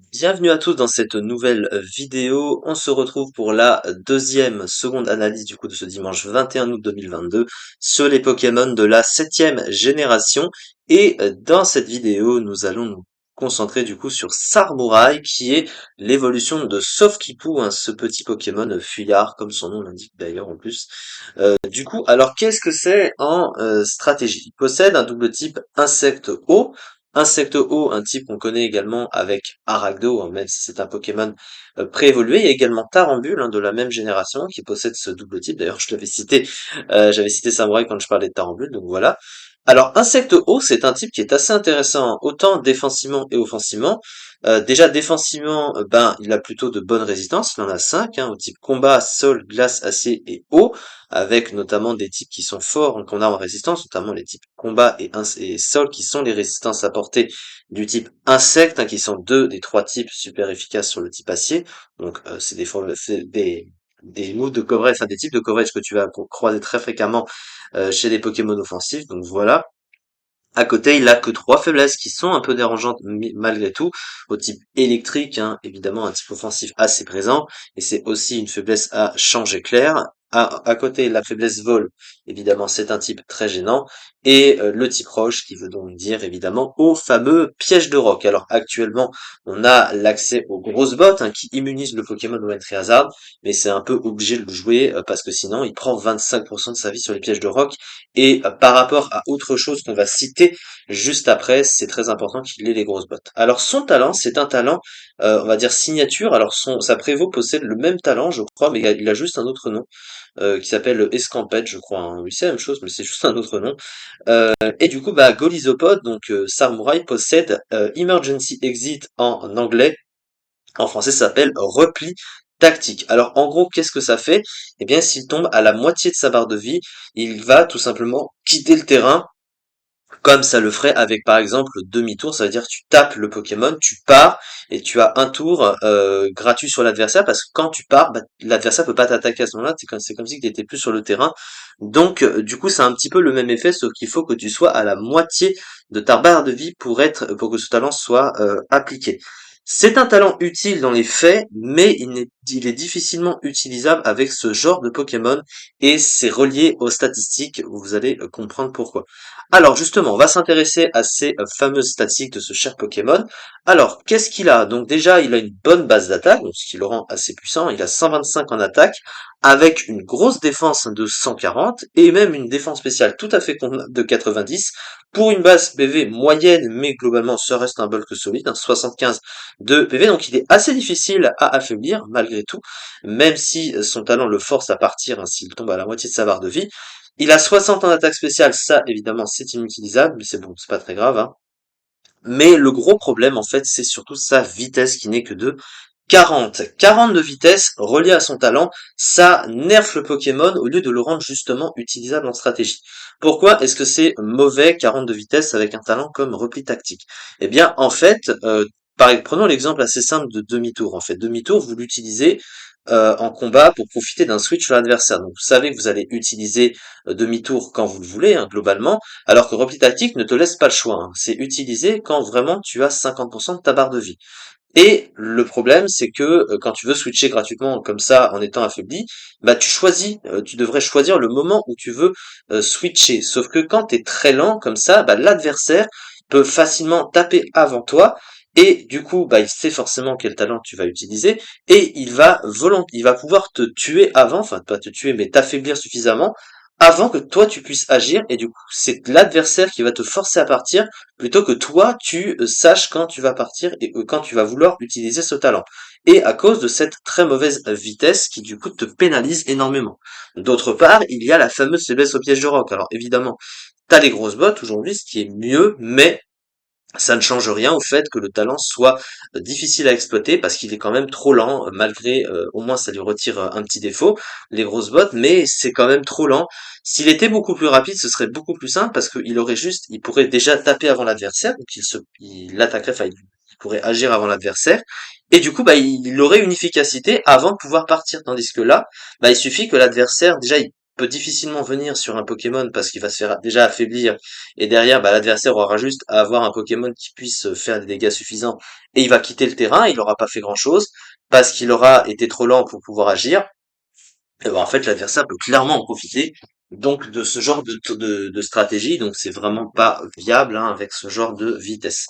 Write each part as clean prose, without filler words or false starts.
Bienvenue à tous dans cette nouvelle vidéo. On se retrouve pour la deuxième seconde analyse du coup de ce dimanche 21 août 2022 sur les Pokémon de la septième génération. Et dans cette vidéo, nous allons nous concentrer du coup sur Sarmouraï, qui est l'évolution de Sofkipou, hein, ce petit Pokémon fuyard, comme son nom l'indique d'ailleurs en plus. Du coup, alors qu'est-ce que c'est en stratégie? Il possède un double type insecte-eau. Insecte-eau, un type qu'on connaît également avec Aragdo, hein, même si c'est un Pokémon préévolué. Il y a également Tarambule, hein, de la même génération, qui possède ce double type. D'ailleurs, je l'avais cité, j'avais cité Samouraï quand je parlais de Tarambule, donc voilà. Alors, Insecte-eau, c'est un type qui est assez intéressant, hein, autant défensivement et offensivement. Déjà défensivement, ben il a plutôt de bonnes résistances. Il en a 5, hein, au type combat, sol, glace, acier et eau, avec notamment des types qui sont forts, hein, qu'on a en résistance, notamment les types combat et sol, qui sont les résistances apportées du type insecte, hein, qui sont deux des trois types super efficaces sur le type acier. Donc c'est des moves de coverage, enfin des types de coverage que tu vas croiser très fréquemment chez les Pokémon offensifs. Donc voilà. À côté, il a que trois faiblesses qui sont un peu dérangeantes malgré tout, au type électrique, hein, évidemment un type offensif assez présent, et c'est aussi une faiblesse à changer clair. À côté, la faiblesse vol, évidemment, c'est un type très gênant, et le type roche, qui veut donc dire évidemment au fameux piège de roc. Alors actuellement, on a l'accès aux grosses bottes, hein, qui immunisent le Pokémon au Entry Hazard, mais c'est un peu obligé de le jouer parce que sinon, il prend 25% de sa vie sur les pièges de roc. Et par rapport à autre chose qu'on va citer juste après, c'est très important qu'il ait les grosses bottes. Alors son talent, c'est un talent, on va dire signature. Alors sa prévôt possède le même talent, je crois, mais il a juste un autre nom qui s'appelle Escampette, je crois, hein. Oui, c'est la même chose, mais c'est juste un autre nom. Et du coup, bah, Golisopod, donc Samouraï, possède Emergency Exit en anglais. En français, ça s'appelle repli tactique. Alors, en gros, qu'est-ce que ça fait? Eh bien, s'il tombe à la moitié de sa barre de vie, il va tout simplement quitter le terrain, comme ça le ferait avec, par exemple, le demi-tour. Ça veut dire que tu tapes le Pokémon, tu pars, et tu as un tour gratuit sur l'adversaire, parce que quand tu pars, bah, l'adversaire peut pas t'attaquer à ce moment-là, c'est comme si tu étais plus sur le terrain. Donc, du coup, c'est un petit peu le même effet, sauf qu'il faut que tu sois à la moitié de ta barre de vie pour que ce talent soit appliqué. C'est un talent utile dans les faits, mais il est difficilement utilisable avec ce genre de Pokémon, et c'est relié aux statistiques, vous allez comprendre pourquoi. Alors justement, on va s'intéresser à ces fameuses statistiques de ce cher Pokémon. Alors, qu'est-ce qu'il a? Donc déjà, il a une bonne base d'attaque, donc ce qui le rend assez puissant. Il a 125 en attaque, avec une grosse défense de 140, et même une défense spéciale tout à fait convenable de 90, pour une base PV moyenne, mais globalement, ça reste un bulk solide, hein, 75 de PV, donc il est assez difficile à affaiblir, malgré tout, même si son talent le force à partir, hein, s'il tombe à la moitié de sa barre de vie. Il a 60 en attaque spéciale, ça évidemment c'est inutilisable, mais c'est bon, c'est pas très grave, hein. Mais le gros problème en fait c'est surtout sa vitesse qui n'est que de 40. 40 de vitesse relié à son talent, ça nerfe le Pokémon au lieu de le rendre justement utilisable en stratégie. Pourquoi est-ce que c'est mauvais 40 de vitesse avec un talent comme repli tactique? Eh bien en fait, prenons l'exemple assez simple de demi-tour. En fait, demi-tour, vous l'utilisez en combat pour profiter d'un switch sur l'adversaire. Donc vous savez que vous allez utiliser demi-tour quand vous le voulez, hein, globalement, alors que repli tactique ne te laisse pas le choix, hein. C'est utilisé quand vraiment tu as 50% de ta barre de vie. Et le problème, c'est que quand tu veux switcher gratuitement comme ça en étant affaibli, bah tu devrais choisir le moment où tu veux switcher. Sauf que quand tu es très lent comme ça, bah, l'adversaire peut facilement taper avant toi. Et du coup, bah, il sait forcément quel talent tu vas utiliser, et il va pouvoir te tuer avant, enfin pas te tuer, mais t'affaiblir suffisamment avant que toi tu puisses agir, et du coup c'est l'adversaire qui va te forcer à partir plutôt que toi tu saches quand tu vas partir et quand tu vas vouloir utiliser ce talent. Et à cause de cette très mauvaise vitesse qui du coup te pénalise énormément. D'autre part, il y a la fameuse faiblesse au piège de roc. Alors évidemment, t'as les grosses bottes aujourd'hui, ce qui est mieux, mais ça ne change rien au fait que le talent soit difficile à exploiter parce qu'il est quand même trop lent, malgré, au moins ça lui retire un petit défaut, les grosses bottes, mais c'est quand même trop lent. S'il était beaucoup plus rapide, ce serait beaucoup plus simple parce il pourrait déjà taper avant l'adversaire, donc il attaquerait, enfin, il pourrait agir avant l'adversaire, et du coup, bah, il aurait une efficacité avant de pouvoir partir, tandis que là, bah, il suffit que l'adversaire, déjà, il peut difficilement venir sur un Pokémon parce qu'il va se faire déjà affaiblir et derrière, bah, l'adversaire aura juste à avoir un Pokémon qui puisse faire des dégâts suffisants et il va quitter le terrain, il n'aura pas fait grand-chose parce qu'il aura été trop lent pour pouvoir agir. Et ben, en fait, l'adversaire peut clairement en profiter donc de ce genre de stratégie, donc c'est vraiment pas viable hein, avec ce genre de vitesse.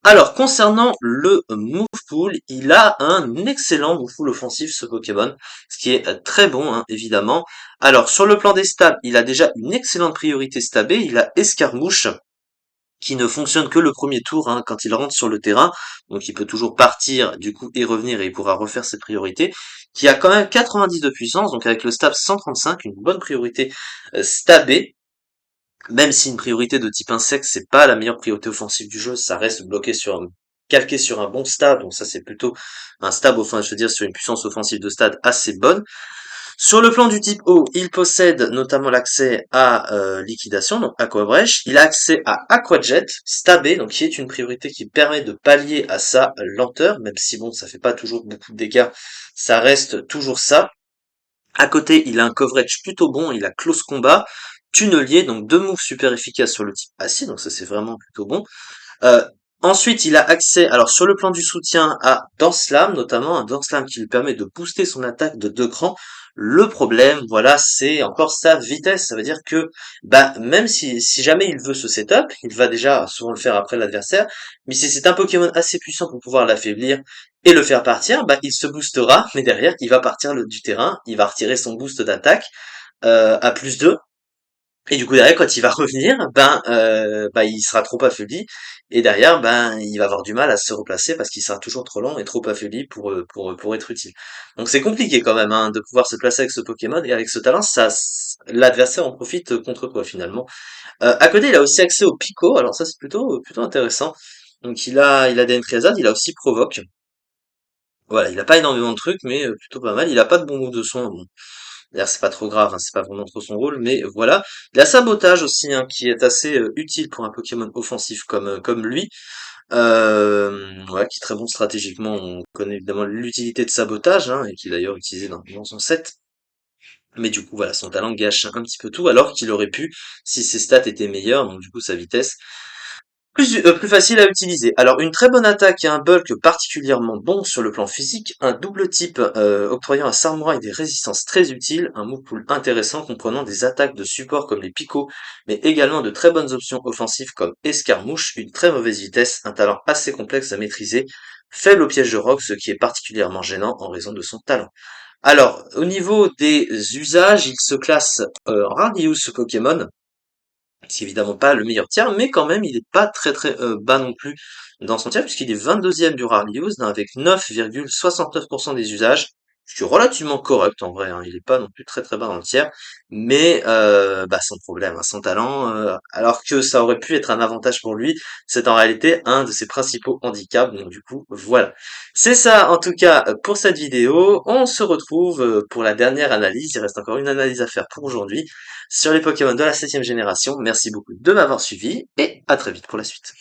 Alors, concernant le move pool, il a un excellent move pool offensif, ce Pokémon, ce qui est très bon, hein, évidemment. Alors, sur le plan des stats, il a déjà une excellente priorité stabée, il a Escarmouche, qui ne fonctionne que le premier tour, hein, quand il rentre sur le terrain, donc il peut toujours partir du coup et revenir et il pourra refaire ses priorités, qui a quand même 90 de puissance, donc avec le stab 135, une bonne priorité stabée, même si une priorité de type insecte, c'est pas la meilleure priorité offensive du jeu, ça reste bloqué calqué sur un bon stab, donc ça c'est plutôt un stab, enfin je veux dire sur une puissance offensive de stade assez bonne. Sur le plan du type eau, il possède notamment l'accès à liquidation, donc Aqua Breach. Il a accès à Aqua Jet, stabé, donc qui est une priorité qui permet de pallier à sa lenteur, même si bon, ça fait pas toujours beaucoup de dégâts, ça reste toujours ça. À côté, il a un coverage plutôt bon, il a Close Combat, Tunnelier, donc deux moves super efficaces sur le type acier, donc ça c'est vraiment plutôt bon. Euh, Ensuite, il a accès, alors sur le plan du soutien, à Dance Slam, notamment un Dance Slam qui lui permet de booster son attaque de 2 crans. Le problème, voilà, c'est encore sa vitesse. Ça veut dire que, bah, même si jamais il veut ce setup, il va déjà souvent le faire après l'adversaire, mais si c'est un Pokémon assez puissant pour pouvoir l'affaiblir et le faire partir, bah, il se boostera, mais derrière, il va partir du terrain, il va retirer son boost d'attaque, à +2. Et du coup derrière quand il va revenir, ben il sera trop affaibli et derrière ben il va avoir du mal à se replacer parce qu'il sera toujours trop lent et trop affaibli pour être utile. Donc c'est compliqué quand même hein, de pouvoir se placer avec ce Pokémon et avec ce talent, l'adversaire en profite contre toi finalement. À côté il a aussi accès au Pico, alors ça c'est plutôt intéressant. Donc il a des Triazade, il a aussi Provoque. Voilà, il a pas énormément de trucs mais plutôt pas mal. Il a pas de bon move de soin, bon. D'ailleurs, c'est pas trop grave, hein, c'est pas vraiment trop son rôle, mais voilà. Il a sabotage aussi, hein, qui est assez utile pour un Pokémon offensif comme lui. Ouais, qui est très bon stratégiquement. On connaît évidemment l'utilité de sabotage, hein, et qui est d'ailleurs utilisé dans son set. Mais du coup, voilà, son talent gâche un petit peu tout, alors qu'il aurait pu, si ses stats étaient meilleures, donc du coup sa vitesse, plus facile à utiliser. Alors une très bonne attaque et un bulk particulièrement bon sur le plan physique, un double type octroyant à Samurai des résistances très utiles, un move pool intéressant comprenant des attaques de support comme les picots, mais également de très bonnes options offensives comme Escarmouche, une très mauvaise vitesse, un talent assez complexe à maîtriser, faible au piège de rock, ce qui est particulièrement gênant en raison de son talent. Alors, au niveau des usages, il se classe en rare use ce Pokémon, c'est évidemment pas le meilleur tiers, mais quand même, il est pas très bas non plus dans son tiers, puisqu'il est 22e du Rare Use, avec 9,69% des usages, ce qui est relativement correct en vrai, hein, il est pas non plus très bas dans le tiers, mais bah, sans problème, hein, sans talent, alors que ça aurait pu être un avantage pour lui, c'est en réalité un de ses principaux handicaps, donc du coup, voilà. C'est ça en tout cas pour cette vidéo, on se retrouve pour la dernière analyse, il reste encore une analyse à faire pour aujourd'hui, sur les Pokémon de la 7e génération. Merci beaucoup de m'avoir suivi et à très vite pour la suite.